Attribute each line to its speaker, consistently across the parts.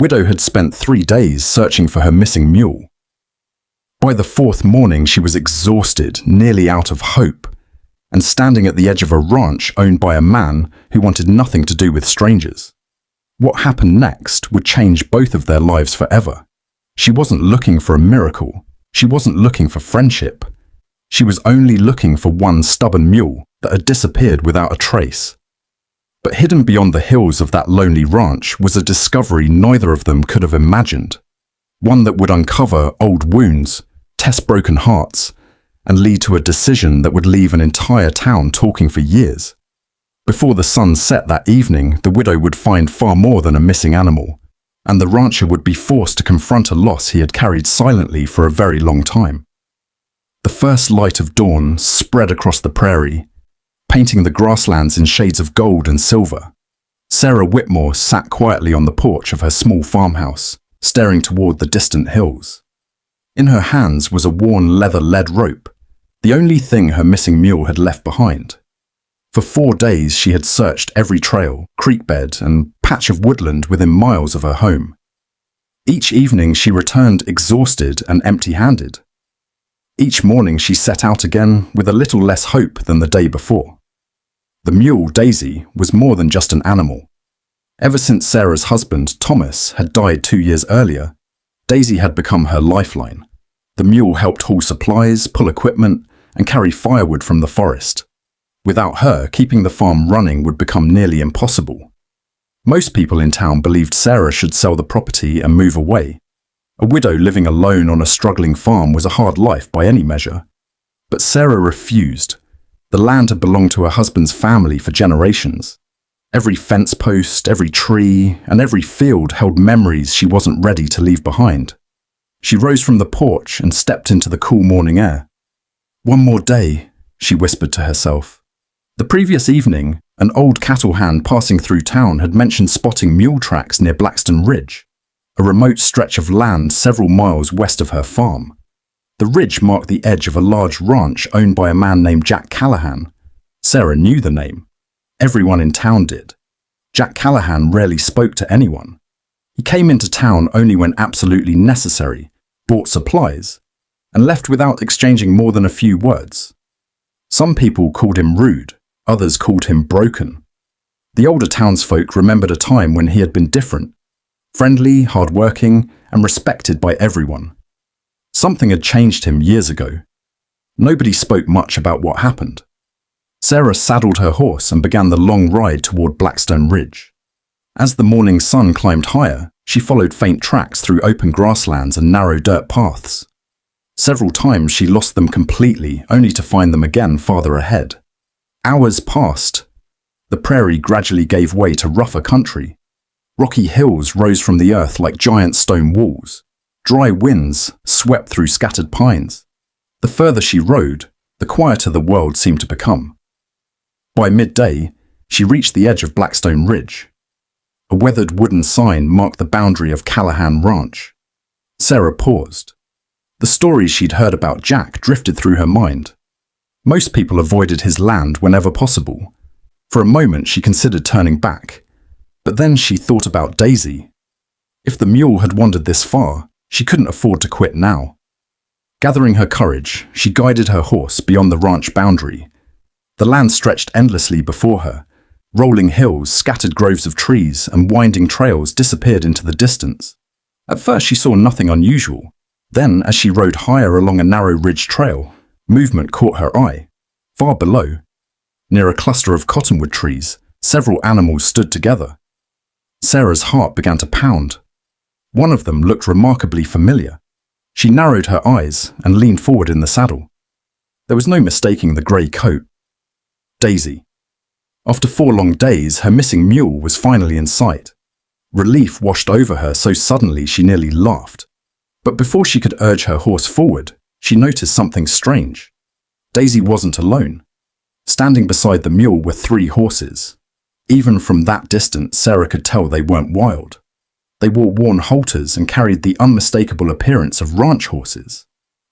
Speaker 1: widow had spent 3 days searching for her missing mule. By the 4th morning, she was exhausted, nearly out of hope, and standing at the edge of a ranch owned by a man who wanted nothing to do with strangers. What happened next would change both of their lives forever. She wasn't looking for a miracle. She wasn't looking for friendship. She was only looking for one stubborn mule that had disappeared without a trace. But hidden beyond the hills of that lonely ranch was a discovery neither of them could have imagined. One that would uncover old wounds, test broken hearts, and lead to a decision that would leave an entire town talking for years. Before the sun set that evening, the widow would find far more than a missing animal, and the rancher would be forced to confront a loss he had carried silently for a very long time. The first light of dawn spread across the prairie, painting the grasslands in shades of gold and silver. Sarah Whitmore sat quietly on the porch of her small farmhouse, staring toward the distant hills. In her hands was a worn leather lead rope, the only thing her missing mule had left behind. For 4 days she had searched every trail, creek bed, and patch of woodland within miles of her home. Each evening she returned exhausted and empty-handed. Each morning she set out again with a little less hope than the day before. The mule, Daisy, was more than just an animal. Ever since Sarah's husband, Thomas, had died 2 years earlier, Daisy had become her lifeline. The mule helped haul supplies, pull equipment, and carry firewood from the forest. Without her, keeping the farm running would become nearly impossible. Most people in town believed Sarah should sell the property and move away. A widow living alone on a struggling farm was a hard life by any measure. But Sarah refused. The land had belonged to her husband's family for generations. Every fence post, every tree, and every field held memories she wasn't ready to leave behind. She rose from the porch and stepped into the cool morning air. "One more day," she whispered to herself. The previous evening, an old cattle hand passing through town had mentioned spotting mule tracks near Blackstone Ridge, a remote stretch of land several miles west of her farm. The ridge marked the edge of a large ranch owned by a man named Jack Callahan. Sarah knew the name. Everyone in town did. Jack Callahan rarely spoke to anyone. He came into town only when absolutely necessary, bought supplies, and left without exchanging more than a few words. Some people called him rude, others called him broken. The older townsfolk remembered a time when he had been different, friendly, hard-working, and respected by everyone. Something had changed him years ago. Nobody spoke much about what happened. Sarah saddled her horse and began the long ride toward Blackstone Ridge. As the morning sun climbed higher, she followed faint tracks through open grasslands and narrow dirt paths. Several times she lost them completely, only to find them again farther ahead. Hours passed. The prairie gradually gave way to rougher country. Rocky hills rose from the earth like giant stone walls. Dry winds swept through scattered pines. The further she rode, the quieter the world seemed to become. By midday, she reached the edge of Blackstone Ridge. A weathered wooden sign marked the boundary of Callahan Ranch. Sarah paused. The stories she'd heard about Jack drifted through her mind. Most people avoided his land whenever possible. For a moment, she considered turning back. But then she thought about Daisy. If the mule had wandered this far, she couldn't afford to quit now. Gathering her courage, she guided her horse beyond the ranch boundary. The land stretched endlessly before her. Rolling hills, scattered groves of trees, and winding trails disappeared into the distance. At first she saw nothing unusual. Then, as she rode higher along a narrow ridge trail, movement caught her eye. Far below, near a cluster of cottonwood trees, several animals stood together. Sarah's heart began to pound. One of them looked remarkably familiar. She narrowed her eyes and leaned forward in the saddle. There was no mistaking the grey coat. Daisy. After 4 long days, her missing mule was finally in sight. Relief washed over her so suddenly she nearly laughed. But before she could urge her horse forward, she noticed something strange. Daisy wasn't alone. Standing beside the mule were 3 horses. Even from that distance, Sarah could tell they weren't wild. They wore worn halters and carried the unmistakable appearance of ranch horses.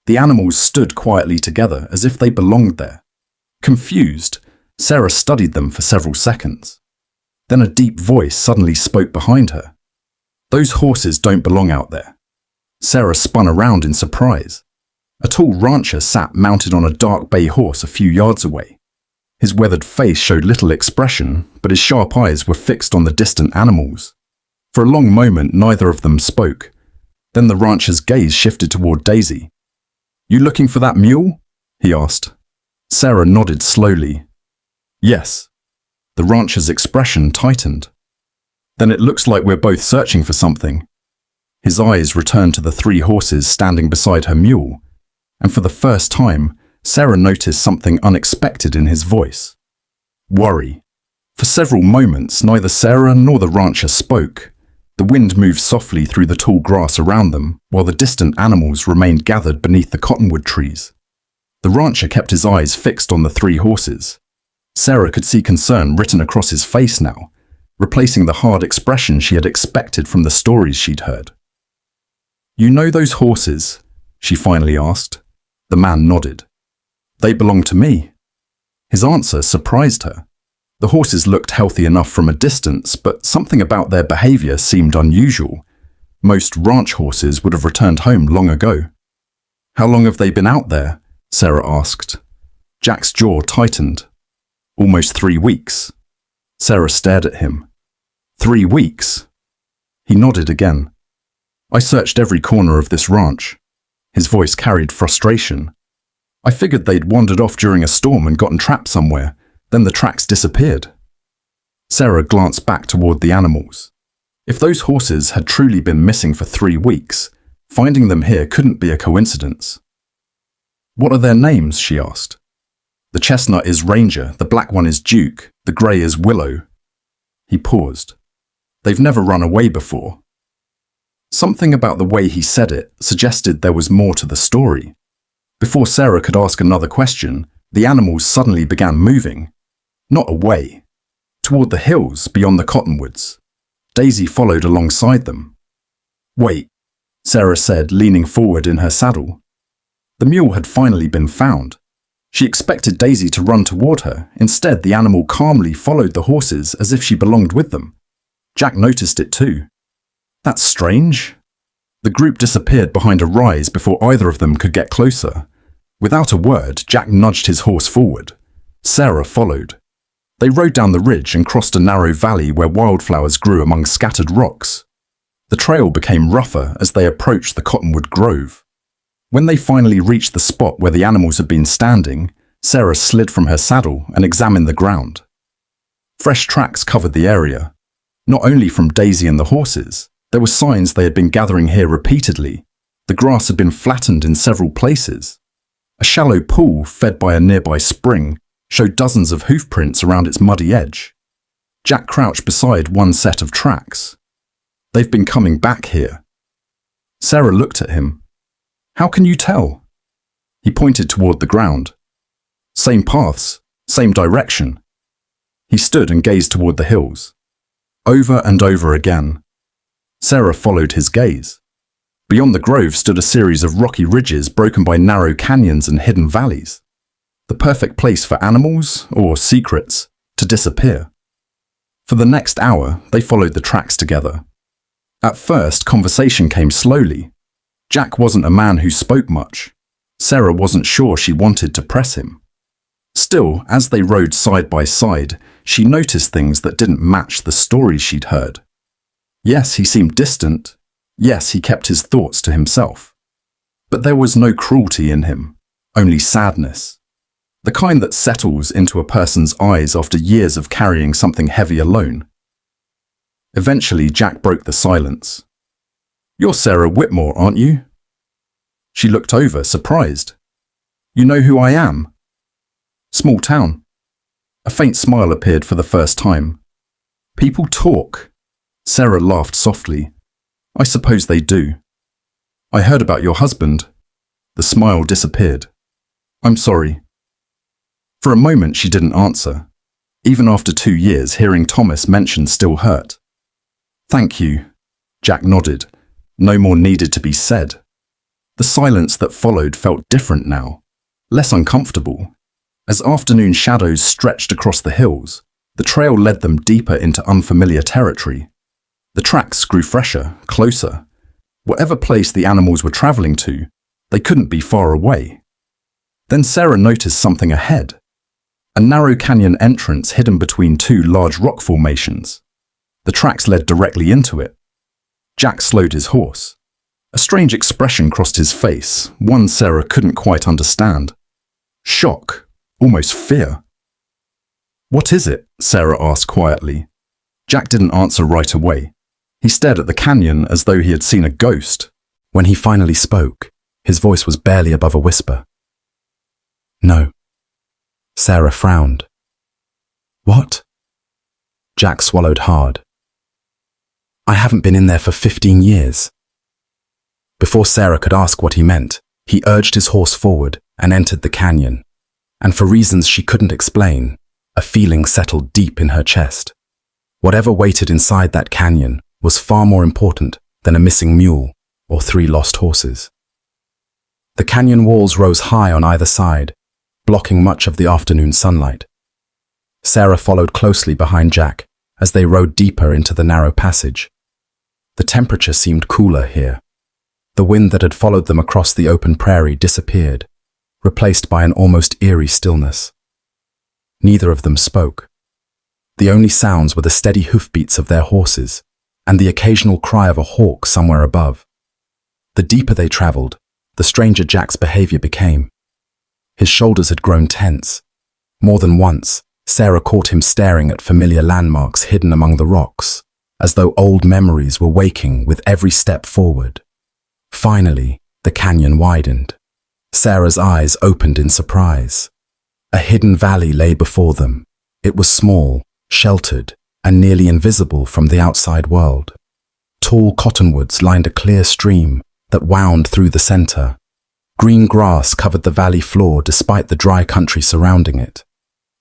Speaker 1: The animals stood quietly together as if they belonged there. Confused, Sarah studied them for several seconds. Then a deep voice suddenly spoke behind her. Those horses don't belong out there. Sarah spun around in surprise. A tall rancher sat mounted on a dark bay horse a few yards away. His weathered face showed little expression, but his sharp eyes were fixed on the distant animals. For a long moment, neither of them spoke. Then the rancher's gaze shifted toward Daisy. "You looking for that mule?" he asked. Sarah nodded slowly. "Yes." The rancher's expression tightened. "Then it looks like we're both searching for something." His eyes returned to the 3 horses standing beside her mule, and for the first time, Sarah noticed something unexpected in his voice. Worry. For several moments, neither Sarah nor the rancher spoke. The wind moved softly through the tall grass around them, while the distant animals remained gathered beneath the cottonwood trees. The rancher kept his eyes fixed on the 3 horses. Sarah could see concern written across his face now, replacing the hard expression she had expected from the stories she'd heard. "You know those horses?" she finally asked. The man nodded. "They belong to me." His answer surprised her. The horses looked healthy enough from a distance, but something about their behavior seemed unusual. Most ranch horses would have returned home long ago. "How long have they been out there?" Sarah asked. Jack's jaw tightened. "Almost 3 weeks." Sarah stared at him. 3 weeks? He nodded again. "I searched every corner of this ranch." His voice carried frustration. "I figured they'd wandered off during a storm and gotten trapped somewhere. Then the tracks disappeared." Sarah glanced back toward the animals. If those horses had truly been missing for 3 weeks, finding them here couldn't be a coincidence. "What are their names?" she asked. "The chestnut is Ranger, the black one is Duke, the grey is Willow." He paused. "They've never run away before." Something about the way he said it suggested there was more to the story. Before Sarah could ask another question, the animals suddenly began moving. Not away. Toward the hills beyond the cottonwoods. Daisy followed alongside them. "Wait," Sarah said, leaning forward in her saddle. The mule had finally been found. She expected Daisy to run toward her. Instead, the animal calmly followed the horses as if she belonged with them. Jack noticed it too. "That's strange." The group disappeared behind a rise before either of them could get closer. Without a word, Jack nudged his horse forward. Sarah followed. They rode down the ridge and crossed a narrow valley where wildflowers grew among scattered rocks. The trail became rougher as they approached the cottonwood grove. When they finally reached the spot where the animals had been standing, Sarah slid from her saddle and examined the ground. Fresh tracks covered the area. Not only from Daisy and the horses, there were signs they had been gathering here repeatedly. The grass had been flattened in several places. A shallow pool, fed by a nearby spring, showed dozens of hoof prints around its muddy edge. Jack crouched beside one set of tracks. "They've been coming back here." Sarah looked at him. "How can you tell?" He pointed toward the ground. "Same paths, same direction." He stood and gazed toward the hills. Over and over again. Sarah followed his gaze. Beyond the grove stood a series of rocky ridges broken by narrow canyons and hidden valleys. The perfect place for animals, or secrets, to disappear. For the next hour, they followed the tracks together. At first, conversation came slowly. Jack wasn't a man who spoke much. Sarah wasn't sure she wanted to press him. Still, as they rode side by side, she noticed things that didn't match the stories she'd heard. Yes, he seemed distant. Yes, he kept his thoughts to himself. But there was no cruelty in him, only sadness. The kind that settles into a person's eyes after years of carrying something heavy alone. Eventually, Jack broke the silence. "You're Sarah Whitmore, aren't you?" She looked over, surprised. "You know who I am?" "Small town." A faint smile appeared for the first time. "People talk." Sarah laughed softly. "I suppose they do." "I heard about your husband." The smile disappeared. "I'm sorry." For a moment she didn't answer. Even after 2 years, hearing Thomas mentioned still hurt. "Thank you." Jack nodded. No more needed to be said. The silence that followed felt different now, less uncomfortable. As afternoon shadows stretched across the hills, the trail led them deeper into unfamiliar territory. The tracks grew fresher, closer. Whatever place the animals were traveling to, they couldn't be far away. Then Sarah noticed something ahead. A narrow canyon entrance hidden between two large rock formations. The tracks led directly into it. Jack slowed his horse. A strange expression crossed his face, one Sarah couldn't quite understand. Shock, almost fear. "What is it?" Sarah asked quietly. Jack didn't answer right away. He stared at the canyon as though he had seen a ghost. When he finally spoke, his voice was barely above a whisper. "No." Sarah frowned. "What?" Jack swallowed hard. "I haven't been in there for 15 years. Before Sarah could ask what he meant, he urged his horse forward and entered the canyon. And for reasons she couldn't explain, a feeling settled deep in her chest. Whatever waited inside that canyon was far more important than a missing mule or 3 lost horses. The canyon walls rose high on either side, blocking much of the afternoon sunlight. Sarah followed closely behind Jack as they rode deeper into the narrow passage. The temperature seemed cooler here. The wind that had followed them across the open prairie disappeared, replaced by an almost eerie stillness. Neither of them spoke. The only sounds were the steady hoofbeats of their horses and the occasional cry of a hawk somewhere above. The deeper they traveled, the stranger Jack's behavior became. His shoulders had grown tense. More than once, Sarah caught him staring at familiar landmarks hidden among the rocks, as though old memories were waking with every step forward. Finally, the canyon widened. Sarah's eyes opened in surprise. A hidden valley lay before them. It was small, sheltered, and nearly invisible from the outside world. Tall cottonwoods lined a clear stream that wound through the center. Green grass covered the valley floor despite the dry country surrounding it.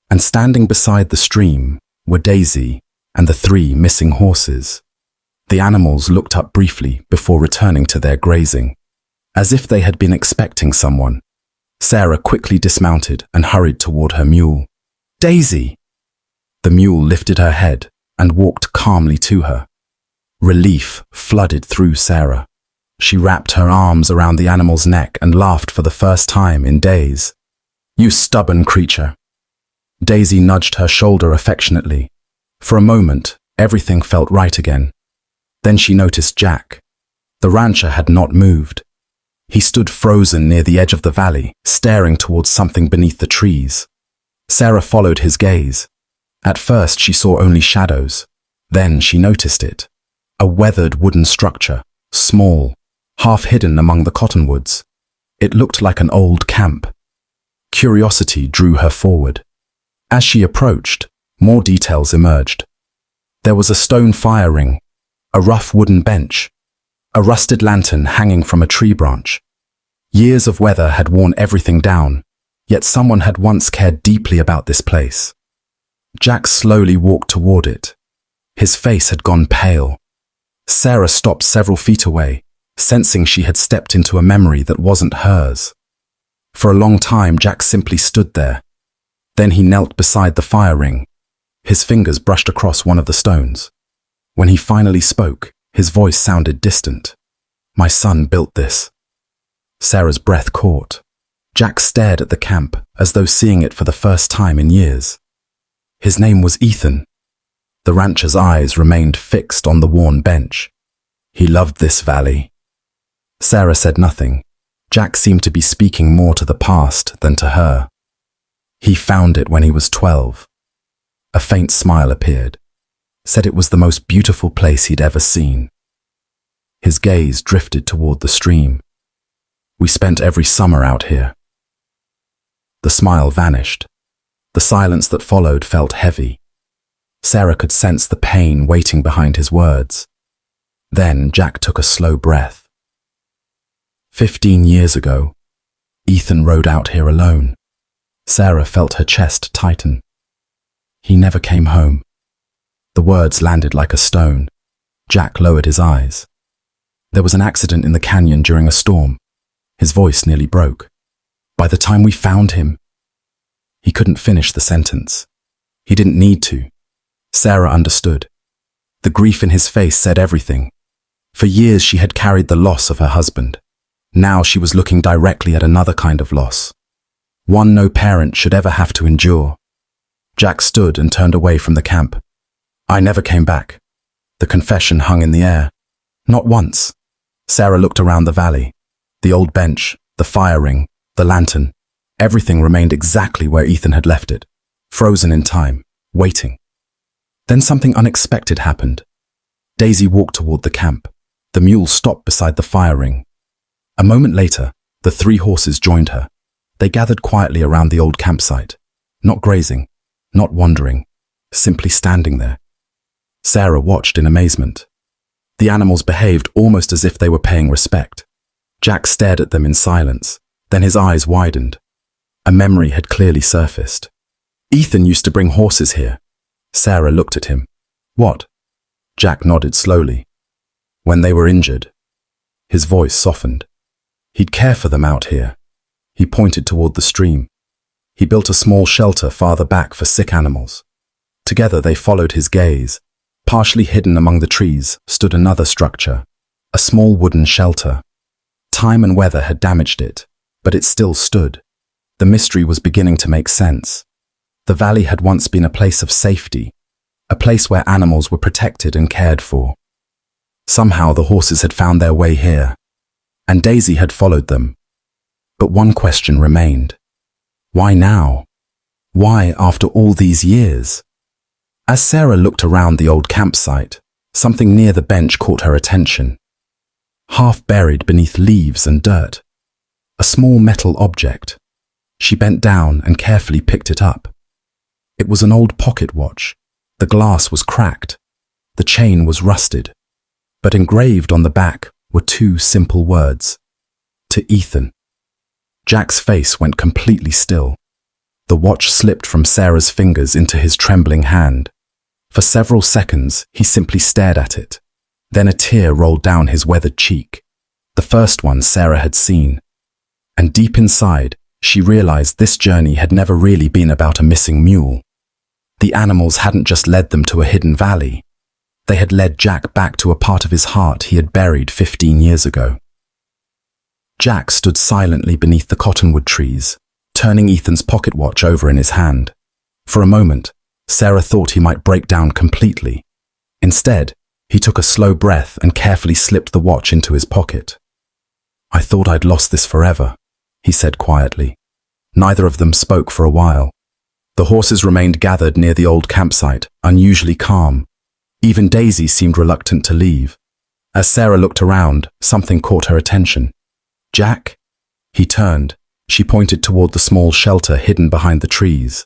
Speaker 1: And standing beside the stream were Daisy and the 3 missing horses. The animals looked up briefly before returning to their grazing, as if they had been expecting someone. Sarah quickly dismounted and hurried toward her mule. "Daisy!" The mule lifted her head and walked calmly to her. Relief flooded through Sarah. She wrapped her arms around the animal's neck and laughed for the first time in days. "You stubborn creature." Daisy nudged her shoulder affectionately. For a moment, everything felt right again. Then she noticed Jack. The rancher had not moved. He stood frozen near the edge of the valley, staring towards something beneath the trees. Sarah followed his gaze. At first she saw only shadows. Then she noticed it. A weathered wooden structure, small, half hidden among the cottonwoods. It looked like an old camp. Curiosity drew her forward. As she approached, more details emerged. There was a stone fire ring, a rough wooden bench, a rusted lantern hanging from a tree branch. Years of weather had worn everything down, yet someone had once cared deeply about this place. Jack slowly walked toward it. His face had gone pale. Sarah stopped several feet away, sensing she had stepped into a memory that wasn't hers. For a long time, Jack simply stood there. Then he knelt beside the fire ring. His fingers brushed across one of the stones. When he finally spoke, his voice sounded distant. "My son built this." Sarah's breath caught. Jack stared at the camp as though seeing it for the first time in years. His name was Ethan. The rancher's eyes remained fixed on the worn bench. "He loved this valley." Sarah said nothing. Jack seemed to be speaking more to the past than to her. "He found it when he was 12. A faint smile appeared. Said it was the most beautiful place he'd ever seen. His gaze drifted toward the stream. "We spent every summer out here." The smile vanished. The silence that followed felt heavy. Sarah could sense the pain waiting behind his words. Then Jack took a slow breath. 15 years ago, Ethan rode out here alone. Sarah felt her chest tighten. He never came home. The words landed like a stone. Jack lowered his eyes. There was an accident in the canyon during a storm. His voice nearly broke. By the time we found him... He couldn't finish the sentence. He didn't need to. Sarah understood.
Speaker 2: The grief in his face said everything. For years she had carried the loss of her husband. Now she was looking directly at another kind of loss. One no parent should ever have to endure. Jack stood and turned away from the camp. I never came back. The confession hung in the air. Not once. Sarah looked around the valley. The old bench, the fire ring, the lantern. Everything remained exactly where Ethan had left it, frozen in time, waiting. Then something unexpected happened. Daisy walked toward the camp. The mule stopped beside the fire ring. A moment later, the 3 horses joined her. They gathered quietly around the old campsite, not grazing, not wandering, simply standing there. Sarah watched in amazement. The animals behaved almost as if they were paying respect. Jack stared at them in silence, then his eyes widened. A memory had clearly surfaced. Ethan used to bring horses here. Sarah looked at him. What? Jack nodded slowly. When they were injured. His voice softened. He'd care for them out here. He pointed toward the stream. He built a small shelter farther back for sick animals. Together they followed his gaze. Partially hidden among the trees stood another structure, a small wooden shelter. Time and weather had damaged it, but it still stood. The mystery was beginning to make sense. The valley had once been a place of safety, a place where animals were protected and cared for. Somehow the horses had found their way here, and Daisy had followed them. But one question remained. Why now? Why after all these years? As Sarah looked around the old campsite, something near the bench caught her attention. Half buried beneath leaves and dirt. A small metal object. She bent down and carefully picked it up. It was an old pocket watch. The glass was cracked. The chain was rusted. But engraved on the back were 2 simple words. To Ethan. Jack's face went completely still. The watch slipped from Sarah's fingers into his trembling hand. For several seconds, he simply stared at it. Then a tear rolled down his weathered cheek, the first one Sarah had seen. And deep inside, she realized this journey had never really been about a missing mule. The animals hadn't just led them to a hidden valley. They had led Jack back to a part of his heart he had buried 15 years ago. Jack stood silently beneath the cottonwood trees, turning Ethan's pocket watch over in his hand. For a moment, Sarah thought he might break down completely. Instead, he took a slow breath and carefully slipped the watch into his pocket. I thought I'd lost this forever, he said quietly. Neither of them spoke for a while. The horses remained gathered near the old campsite, unusually calm. Even Daisy seemed reluctant to leave. As Sarah looked around, something caught her attention. Jack? He turned. She pointed toward the small shelter hidden behind the trees.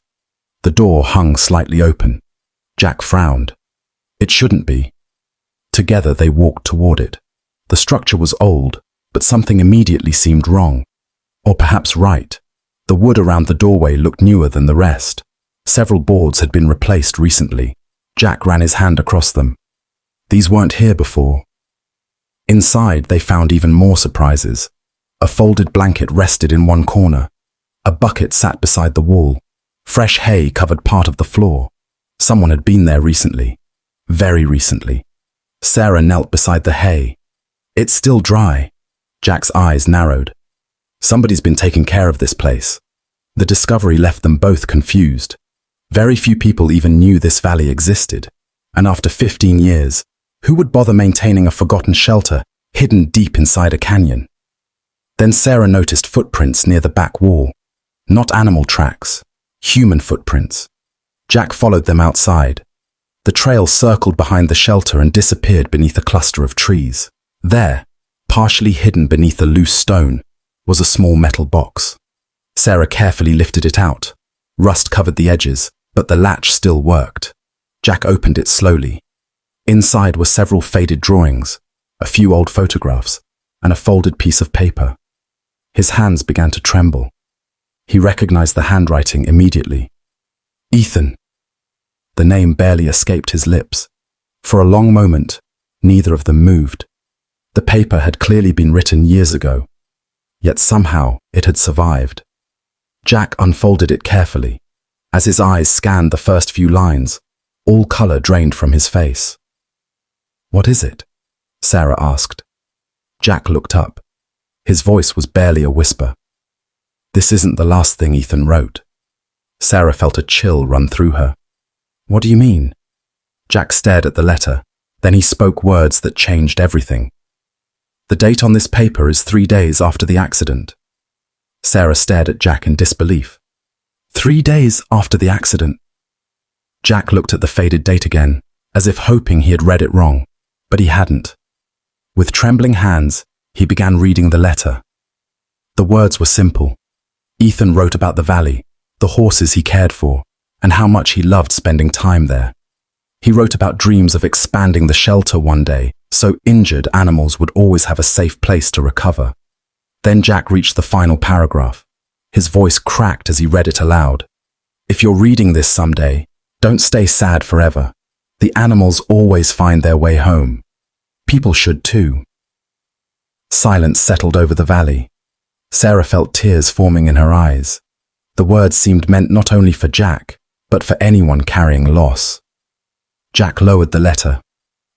Speaker 2: The door hung slightly open. Jack frowned. It shouldn't be. Together they walked toward it. The structure was old, but something immediately seemed wrong. Or perhaps right. The wood around the doorway looked newer than the rest. Several boards had been replaced recently. Jack ran his hand across them. These weren't here before. Inside they found even more surprises. A folded blanket rested in one corner. A bucket sat beside the wall. Fresh hay covered part of the floor. Someone had been there recently. Very recently. Sarah knelt beside the hay. It's still dry. Jack's eyes narrowed. Somebody's been taking care of this place. The discovery left them both confused. Very few people even knew this valley existed. And after 15 years, who would bother maintaining a forgotten shelter hidden deep inside a canyon? Then Sarah noticed footprints near the back wall. Not animal tracks. Human footprints. Jack followed them outside. The trail circled behind the shelter and disappeared beneath a cluster of trees. There, partially hidden beneath a loose stone, was a small metal box. Sarah carefully lifted it out. Rust covered the edges, but the latch still worked. Jack opened it slowly. Inside were several faded drawings, a few old photographs, and a folded piece of paper. His hands began to tremble. He recognized the handwriting immediately. Ethan. The name barely escaped his lips. For a long moment, neither of them moved. The paper had clearly been written years ago, yet somehow it had survived. Jack unfolded it carefully. As his eyes scanned the first few lines, all color drained from his face. "What is it?" Sarah asked. Jack looked up. His voice was barely a whisper. "This isn't the last thing Ethan wrote." Sarah felt a chill run through her. "What do you mean?" Jack stared at the letter. Then he spoke words that changed everything. "The date on this paper is 3 days after the accident." Sarah stared at Jack in disbelief. 3 days after the accident? Jack looked at the faded date again, as if hoping he had read it wrong, but he hadn't. With trembling hands, he began reading the letter. The words were simple. Ethan wrote about the valley, the horses he cared for, and how much he loved spending time there. He wrote about dreams of expanding the shelter one day, so injured animals would always have a safe place to recover. Then Jack reached the final paragraph. His voice cracked as he read it aloud. "If you're reading this someday, don't stay sad forever. The animals always find their way home. People should too." Silence settled over the valley. Sarah felt tears forming in her eyes. The words seemed meant not only for Jack, but for anyone carrying loss. Jack lowered the letter.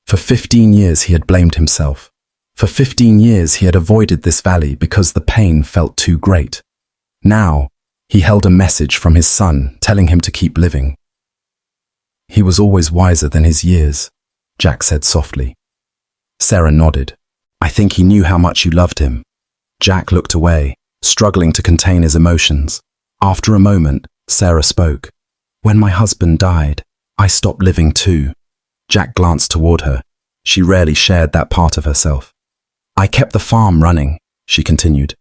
Speaker 2: For 15 years he had blamed himself. For 15 years he had avoided this valley because the pain felt too great. Now, he held a message from his son telling him to keep living. "He was always wiser than his years," Jack said softly. Sarah nodded. "I think he knew how much you loved him." Jack looked away, struggling to contain his emotions. After a moment, Sarah spoke. "When my husband died, I stopped living too." Jack glanced toward her. She rarely shared that part of herself. "I kept the farm running," she continued,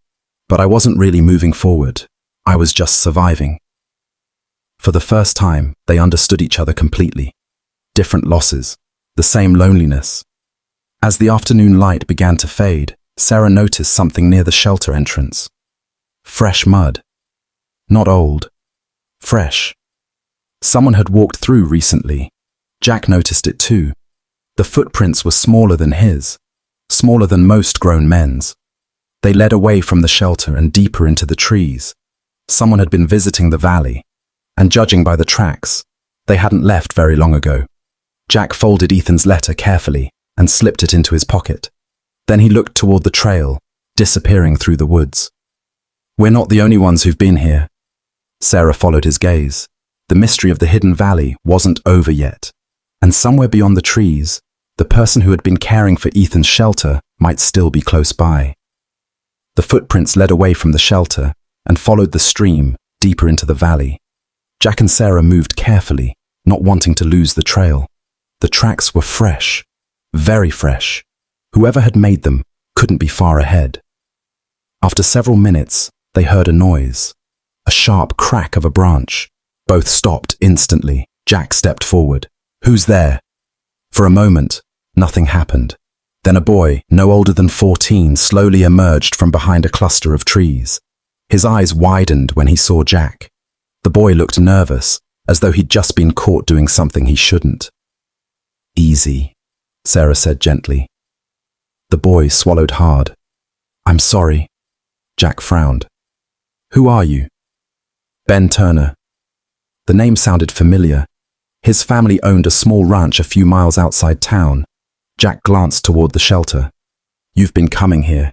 Speaker 2: "but I wasn't really moving forward. I was just surviving." For the first time, they understood each other completely. Different losses, the same loneliness. As the afternoon light began to fade, Sarah noticed something near the shelter entrance. Fresh mud. Not old. Fresh. Someone had walked through recently. Jack noticed it too. The footprints were smaller than his, smaller than most grown men's. They led away from the shelter and deeper into the trees. Someone had been visiting the valley, and judging by the tracks, they hadn't left very long ago. Jack folded Ethan's letter carefully and slipped it into his pocket. Then he looked toward the trail, disappearing through the woods. "We're not the only ones who've been here." Sarah followed his gaze. The mystery of the hidden valley wasn't over yet, and somewhere beyond the trees, the person who had been caring for Ethan's shelter might still be close by. The footprints led away from the shelter and followed the stream deeper into the valley. Jack and Sarah moved carefully, not wanting to lose the trail. The tracks were fresh, very fresh. Whoever had made them couldn't be far ahead. After several minutes, they heard a noise, a sharp crack of a branch. Both stopped instantly. Jack stepped forward. "Who's there?" For a moment, nothing happened. Then a boy, no older than 14, slowly emerged from behind a cluster of trees. His eyes widened when he saw Jack. The boy looked nervous, as though he'd just been caught doing something he shouldn't. "Easy," Sarah said gently. The boy swallowed hard. "I'm sorry." Jack frowned. "Who are you?" "Ben Turner." The name sounded familiar. His family owned a small ranch a few miles outside town. Jack glanced toward the shelter. "You've been coming here."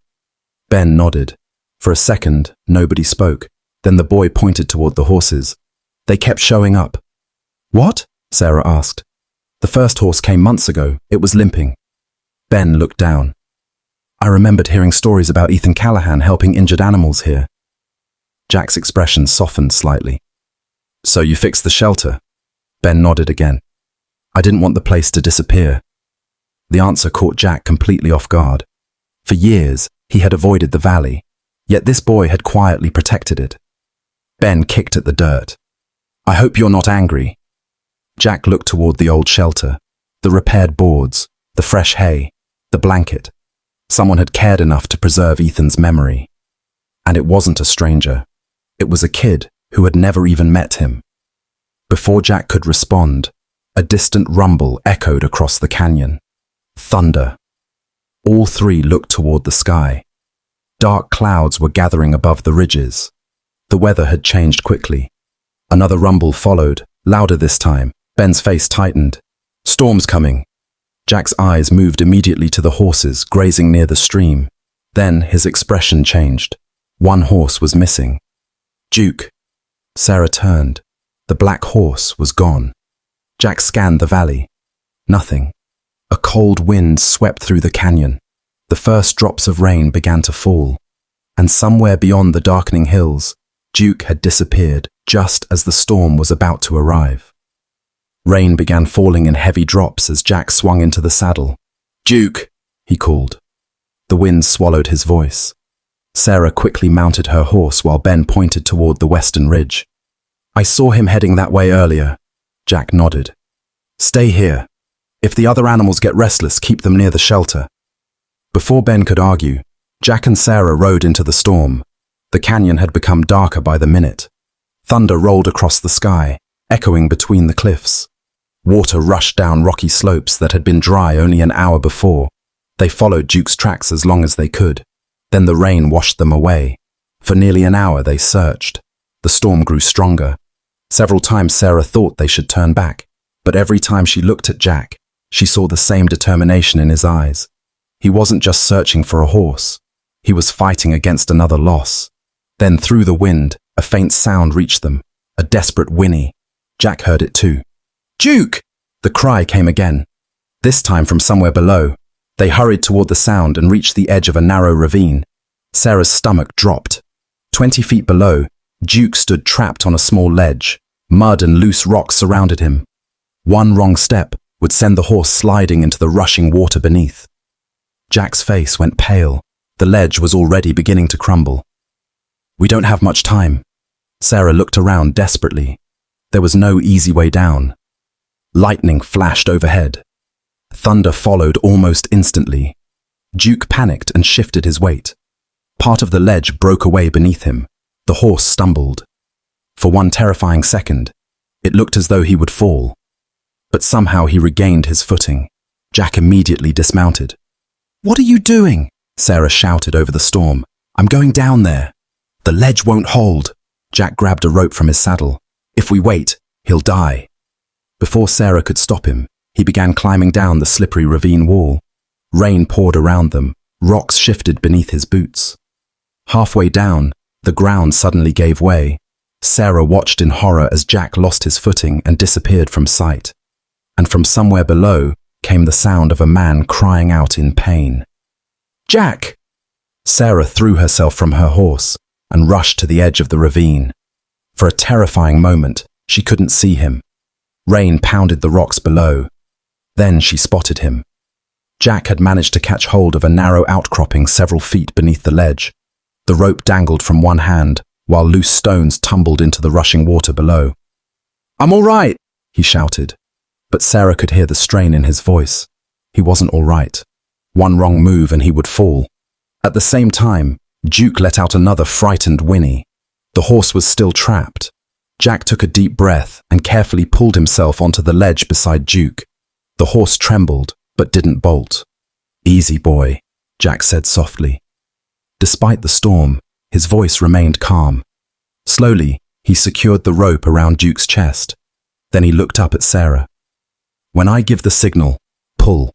Speaker 2: Ben nodded. For a second, nobody spoke. Then the boy pointed toward the horses. "They kept showing up." "What?" Sarah asked. "The first horse came months ago. It was limping." Ben looked down. "I remembered hearing stories about Ethan Callahan helping injured animals here." Jack's expression softened slightly. "So you fixed the shelter?" Ben nodded again. "I didn't want the place to disappear." The answer caught Jack completely off guard. For years, he had avoided the valley, yet this boy had quietly protected it. Ben kicked at the dirt. "I hope you're not angry." Jack looked toward the old shelter, the repaired boards, the fresh hay, the blanket. Someone had cared enough to preserve Ethan's memory. And it wasn't a stranger. It was a kid who had never even met him. Before Jack could respond, a distant rumble echoed across the canyon. Thunder. All three looked toward the sky. Dark clouds were gathering above the ridges. The weather had changed quickly. Another rumble followed, louder this time. Ben's face tightened. "Storm's coming." Jack's eyes moved immediately to the horses grazing near the stream. Then his expression changed. One horse was missing. Duke. Sarah turned. The black horse was gone. Jack scanned the valley. Nothing. A cold wind swept through the canyon. The first drops of rain began to fall. And somewhere beyond the darkening hills, Duke had disappeared just as the storm was about to arrive. Rain began falling in heavy drops as Jack swung into the saddle. "Duke," he called. The wind swallowed his voice. Sarah quickly mounted her horse while Ben pointed toward the western ridge. "I saw him heading that way earlier." Jack nodded. "Stay here. If the other animals get restless, keep them near the shelter." Before Ben could argue, Jack and Sarah rode into the storm. The canyon had become darker by the minute. Thunder rolled across the sky, echoing between the cliffs. Water rushed down rocky slopes that had been dry only an hour before. They followed Duke's tracks as long as they could. Then the rain washed them away. For nearly an hour they searched. The storm grew stronger. Several times Sarah thought they should turn back, but every time she looked at Jack, she saw the same determination in his eyes. He wasn't just searching for a horse. He was fighting against another loss. Then through the wind, a faint sound reached them, a desperate whinny. Jack heard it too. "Duke!" The cry came again, this time from somewhere below. They hurried toward the sound and reached the edge of a narrow ravine. Sarah's stomach dropped. 20 feet below, Duke stood trapped on a small ledge. Mud and loose rocks surrounded him. One wrong step would send the horse sliding into the rushing water beneath. Jack's face went pale. The ledge was already beginning to crumble. "We don't have much time." Sarah looked around desperately. There was no easy way down. Lightning flashed overhead. Thunder followed almost instantly. Duke panicked and shifted his weight. Part of the ledge broke away beneath him. The horse stumbled. For one terrifying second, it looked as though he would fall. But somehow he regained his footing. Jack immediately dismounted. "What are you doing?" Sarah shouted over the storm. "I'm going down there." "The ledge won't hold." Jack grabbed a rope from his saddle. "If we wait, he'll die." Before Sarah could stop him, he began climbing down the slippery ravine wall. Rain poured around them. Rocks shifted beneath his boots. Halfway down, the ground suddenly gave way. Sarah watched in horror as Jack lost his footing and disappeared from sight. And from somewhere below came the sound of a man crying out in pain. "Jack!" Sarah threw herself from her horse and rushed to the edge of the ravine. For a terrifying moment, she couldn't see him. Rain pounded the rocks below. Then she spotted him. Jack had managed to catch hold of a narrow outcropping several feet beneath the ledge. The rope dangled from one hand, while loose stones tumbled into the rushing water below. "I'm all right," he shouted. But Sarah could hear the strain in his voice. He wasn't all right. One wrong move and he would fall. At the same time, Duke let out another frightened whinny. The horse was still trapped. Jack took a deep breath and carefully pulled himself onto the ledge beside Duke. The horse trembled, but didn't bolt. "Easy, boy," Jack said softly. Despite the storm, his voice remained calm. Slowly, he secured the rope around Duke's chest. Then he looked up at Sarah. "When I give the signal, pull."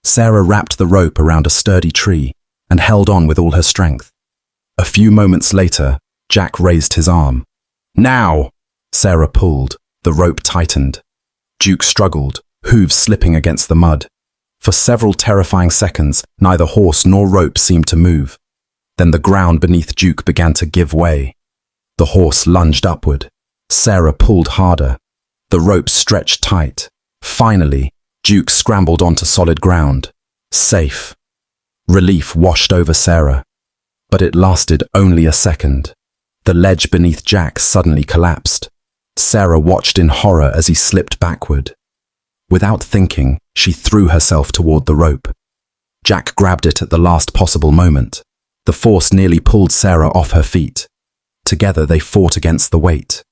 Speaker 2: Sarah wrapped the rope around a sturdy tree and held on with all her strength. A few moments later, Jack raised his arm. "Now!" Sarah pulled. The rope tightened. Duke struggled, hooves slipping against the mud. For several terrifying seconds, neither horse nor rope seemed to move. Then the ground beneath Duke began to give way. The horse lunged upward. Sarah pulled harder. The rope stretched tight. Finally, Duke scrambled onto solid ground. Safe. Relief washed over Sarah. But it lasted only a second. The ledge beneath Jack suddenly collapsed. Sarah watched in horror as he slipped backward. Without thinking, she threw herself toward the rope. Jack grabbed it at the last possible moment. The force nearly pulled Sarah off her feet. Together they fought against the weight.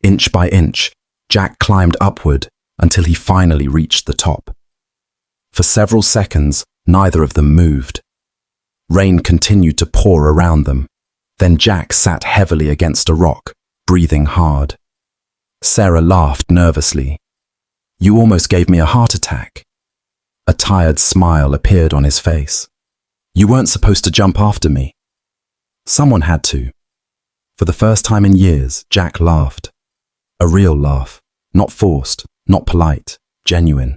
Speaker 2: Inch by inch, Jack climbed upward until he finally reached the top. For several seconds, neither of them moved. Rain continued to pour around them. Then Jack sat heavily against a rock, breathing hard. Sarah laughed nervously. "You almost gave me a heart attack." A tired smile appeared on his face. "You weren't supposed to jump after me." "Someone had to." For the first time in years, Jack laughed. A real laugh, not forced, not polite, genuine.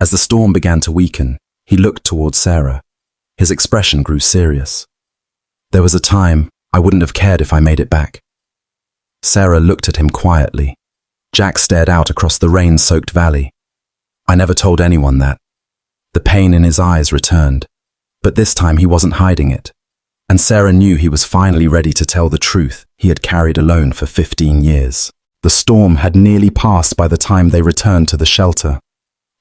Speaker 2: As the storm began to weaken, he looked towards Sarah. His expression grew serious. "There was a time I wouldn't have cared if I made it back." Sarah looked at him quietly. Jack stared out across the rain-soaked valley. "I never told anyone that." The pain in his eyes returned, but this time he wasn't hiding it. And Sarah knew he was finally ready to tell the truth he had carried alone for 15 years. The storm had nearly passed by the time they returned to the shelter.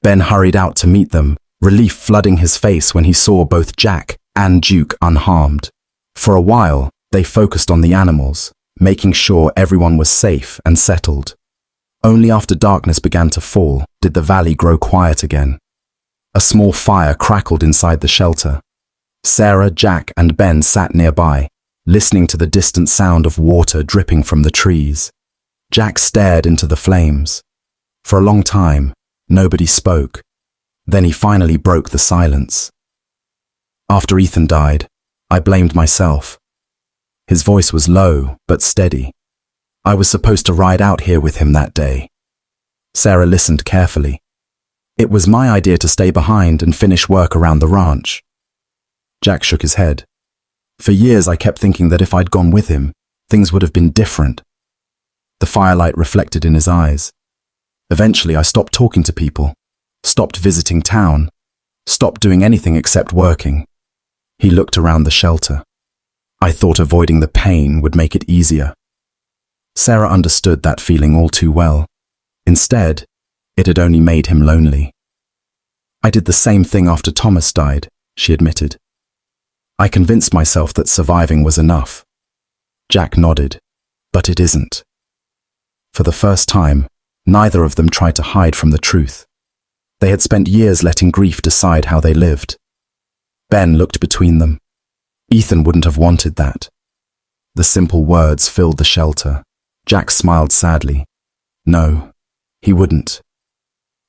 Speaker 2: Ben hurried out to meet them, relief flooding his face when he saw both Jack and Duke unharmed. For a while, they focused on the animals, making sure everyone was safe and settled. Only after darkness began to fall did the valley grow quiet again. A small fire crackled inside the shelter. Sarah, Jack, and Ben sat nearby, listening to the distant sound of water dripping from the trees. Jack stared into the flames. For a long time, nobody spoke. Then he finally broke the silence. "After Ethan died, I blamed myself." His voice was low but steady. "I was supposed to ride out here with him that day." Sarah listened carefully. "It was my idea to stay behind and finish work around the ranch." Jack shook his head. "For years I kept thinking that if I'd gone with him, things would have been different." The firelight reflected in his eyes. "Eventually I stopped talking to people, stopped visiting town, stopped doing anything except working." He looked around the shelter. "I thought avoiding the pain would make it easier." Sarah understood that feeling all too well. Instead, it had only made him lonely. "I did the same thing after Thomas died," she admitted. "I convinced myself that surviving was enough." Jack nodded. "But it isn't." For the first time, neither of them tried to hide from the truth. They had spent years letting grief decide how they lived. Ben looked between them. Ethan wouldn't have wanted that. The simple words filled the shelter. Jack smiled sadly. No, he wouldn't.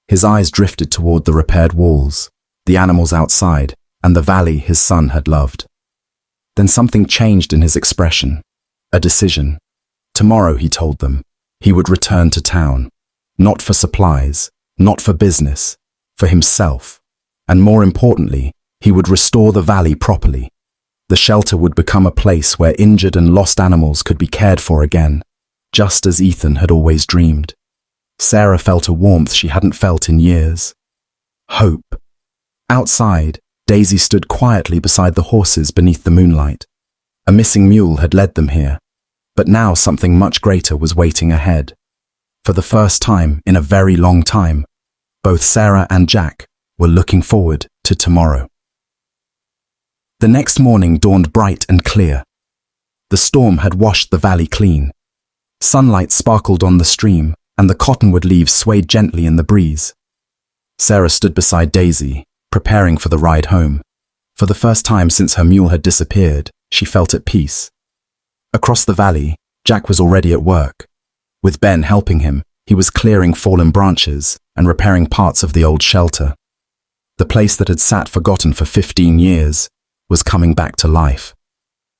Speaker 2: His eyes drifted toward the repaired walls, the animals outside, and the valley his son had loved. Then something changed in his expression. A decision. Tomorrow, he told them, he would return to town. Not for supplies, not for business, for himself. And more importantly, he would restore the valley properly. The shelter would become a place where injured and lost animals could be cared for again, just as Ethan had always dreamed. Sarah felt a warmth she hadn't felt in years. Hope. Outside, Daisy stood quietly beside the horses beneath the moonlight. A missing mule had led them here, but now something much greater was waiting ahead. For the first time in a very long time, both Sarah and Jack were looking forward to tomorrow. The next morning dawned bright and clear. The storm had washed the valley clean. Sunlight sparkled on the stream, and the cottonwood leaves swayed gently in the breeze. Sarah stood beside Daisy, preparing for the ride home. For the first time since her mule had disappeared, she felt at peace. Across the valley, Jack was already at work. With Ben helping him, he was clearing fallen branches and repairing parts of the old shelter. The place that had sat forgotten for 15 years was coming back to life.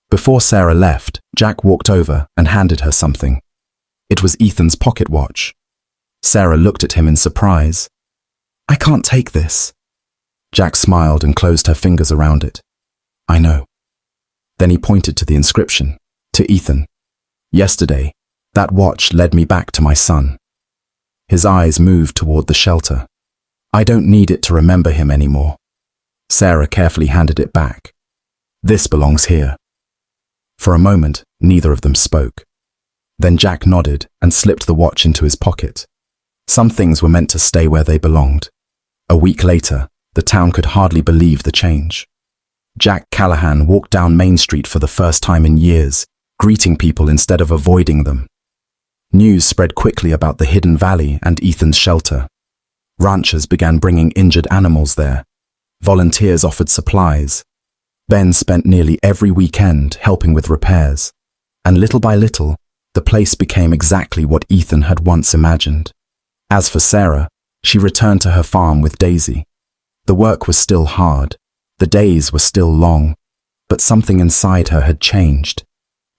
Speaker 2: Before Sarah left, Jack walked over and handed her something. It was Ethan's pocket watch. Sarah looked at him in surprise. "I can't take this." Jack smiled and closed her fingers around it. "I know." Then he pointed to the inscription, to Ethan. "Yesterday, that watch led me back to my son." His eyes moved toward the shelter. "I don't need it to remember him anymore." Sarah carefully handed it back. "This belongs here." For a moment, neither of them spoke. Then Jack nodded and slipped the watch into his pocket. Some things were meant to stay where they belonged. A week later, the town could hardly believe the change. Jack Callahan walked down Main Street for the first time in years, greeting people instead of avoiding them. News spread quickly about the hidden valley and Ethan's shelter. Ranchers began bringing injured animals there. Volunteers offered supplies. Ben spent nearly every weekend helping with repairs. And little by little, the place became exactly what Ethan had once imagined. As for Sarah, she returned to her farm with Daisy. The work was still hard. The days were still long. But something inside her had changed.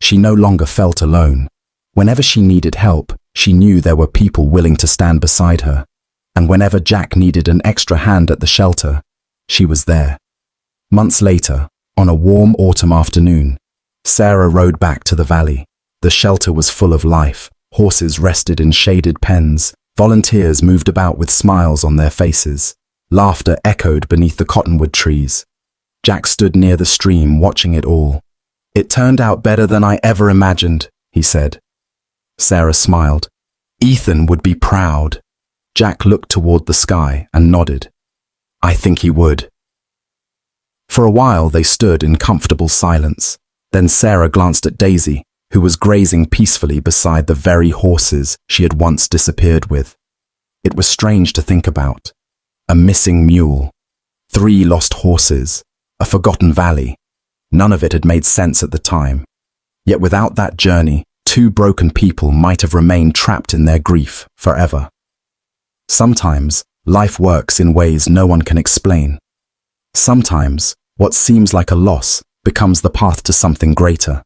Speaker 2: She no longer felt alone. Whenever she needed help, she knew there were people willing to stand beside her. And whenever Jack needed an extra hand at the shelter, she was there. Months later, on a warm autumn afternoon, Sarah rode back to the valley. The shelter was full of life. Horses rested in shaded pens. Volunteers moved about with smiles on their faces. Laughter echoed beneath the cottonwood trees. Jack stood near the stream, watching it all. "It turned out better than I ever imagined," he said. Sarah smiled. "Ethan would be proud." Jack looked toward the sky and nodded. "I think he would." For a while they stood in comfortable silence. Then Sarah glanced at Daisy, who was grazing peacefully beside the very horses she had once disappeared with. It was strange to think about. A missing mule, 3 lost horses, a forgotten valley. None of it had made sense at the time. Yet without that journey, 2 broken people might have remained trapped in their grief forever. Sometimes, life works in ways no one can explain. Sometimes, what seems like a loss becomes the path to something greater.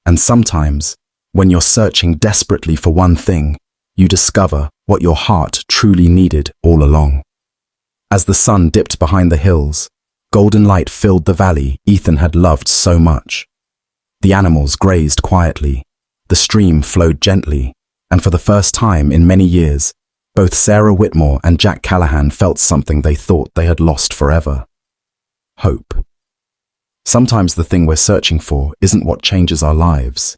Speaker 2: And sometimes, when you're searching desperately for one thing, you discover what your heart truly needed all along. As the sun dipped behind the hills, golden light filled the valley Ethan had loved so much. The animals grazed quietly, the stream flowed gently, and for the first time in many years, both Sarah Whitmore and Jack Callahan felt something they thought they had lost forever. Hope. Sometimes the thing we're searching for isn't what changes our lives.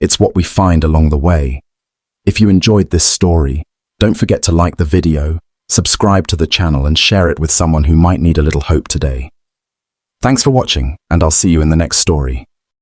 Speaker 2: It's what we find along the way. If you enjoyed this story, don't forget to like the video, subscribe to the channel and share it with someone who might need a little hope today. Thanks for watching, and I'll see you in the next story.